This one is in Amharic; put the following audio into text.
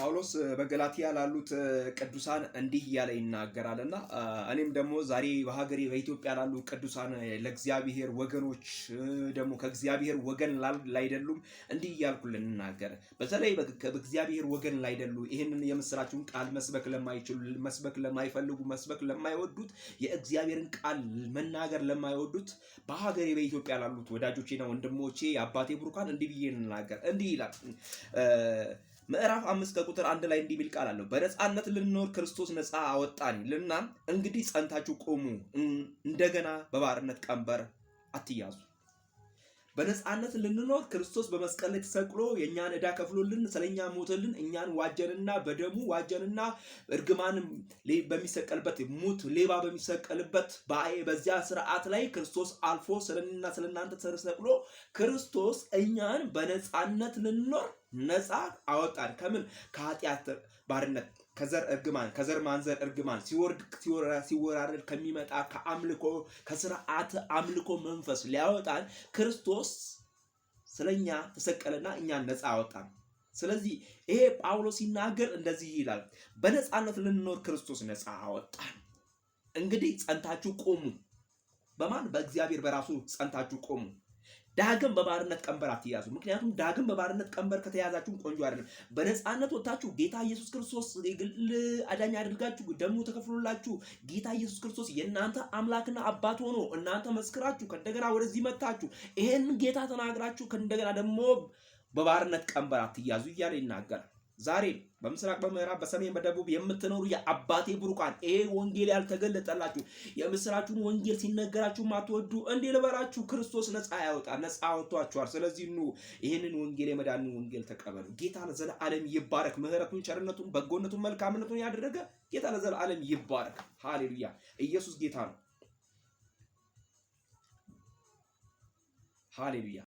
ጳውሎስ በገላትያ ላሉት ቅዱሳን እንዲህ እያለ ይናገራልና እኔም ደግሞ ዛሬ በሀገሬ በኢትዮጵያ ላሉ ቅዱሳን ለእግዚአብሔር ወገኖች ደግሞ ከእግዚአብሔር ወገን ላይደሉም እንዲህ እያልኩ ልናገር። በተለይ በእግዚአብሔር ወገን ላይደሉ ይህንን የምስራቹን ቃል መስበክ ለማይችሉ መስበክ ለማይፈልጉ መስበክ ለማይወዱት የእግዚአብሔርን ቃል መናገር ለማይወዱት በሀገሬ በኢትዮጵያ ላሉት ወዳጆቼና ወንድሞቼ አባቴ ብሩካን እንዲህ ብዬ ልናገር። እንዲህ ይላል ምዕራፍ 5 ከቁጥር 1 ላይ እንዲህ የሚል ቃል አለው። በነጻነት ልንኖር ክርስቶስ ነጻ አወጣን ይልና እንግዲህ ጸንታችሁ ቆሙ፣ እንደገና በባርነት ቀንበር አትያዙ። በነጻነት ልንኖር ክርስቶስ በመስቀል ላይ ተሰቅሎ የኛን ዕዳ ከፍሎልን ስለኛ ሞተልን፣ እኛን ዋጀንና በደሙ ዋጀንና እርግማን በሚሰቀልበት ሙት ሌባ በሚሰቀልበት በዚያ ስርዓት ላይ ክርስቶስ አልፎ ስለኛ ስለናንተ ተሰቅሎ ክርስቶስ እኛን በነጻነት ልንኖር ነጻ አወጣን። ከምን? ከኃጢአት ባርነት፣ ከዘር እርግማን፣ ከዘር ማንዘር እርግማን ሲወራረድ ከሚመጣ ከአምልኮ ከስርዓት አምልኮ መንፈስ ሊያወጣን ክርስቶስ ስለኛ ተሰቀለና እኛን ነጻ አወጣን። ስለዚህ ይሄ ጳውሎስ ሲናገር እንደዚህ ይላል፣ በነጻነት ልንኖር ክርስቶስ ነጻ አወጣን። እንግዲህ ጸንታችሁ ቆሙ። በማን? በእግዚአብሔር በራሱ ጸንታችሁ ቆሙ። ዳግም በባርነት ቀንበር አትያዙ። ምክንያቱም ዳግም በባርነት ቀንበር ከተያዛችሁ ቆንጆ አይደለም። በነጻነት ወጣችሁ ጌታ ኢየሱስ ክርስቶስ የግል አዳኝ አድርጋችሁ ደሙ ተከፍሎላችሁ ጌታ ኢየሱስ ክርስቶስ የእናንተ አምላክና አባት ሆኖ እናንተ መስክራችሁ ከእንደገና ወደዚህ መጣችሁ ይሄን ጌታ ተናግራችሁ ከእንደገና ደግሞ በባርነት ቀንበር አትያዙ እያለ ይናገራል። ዛሬ በምስራቅ በምዕራብ በሰሜን በደቡብ የምትኖሩ የአባቴ ብሩካን ይሄ ወንጌል ያልተገለጠላችሁ የምስራቹን ወንጌል ሲነገራችሁ ማትወዱ እንዲህ ልበላችሁ፣ ክርስቶስ ነፃ ያወጣል፣ ነፃ አወጥቷችኋል። ስለዚህ ኑ ይህንን ወንጌል የመዳንን ወንጌል ተቀበሉ። ጌታ ለዘላለም ይባረክ። ምህረቱን፣ ቸርነቱን፣ በጎነቱን፣ መልካምነቱን ያደረገ ጌታ ለዘላለም ይባረክ። ሃሌሉያ! ኢየሱስ ጌታ ነው። ሃሌሉያ!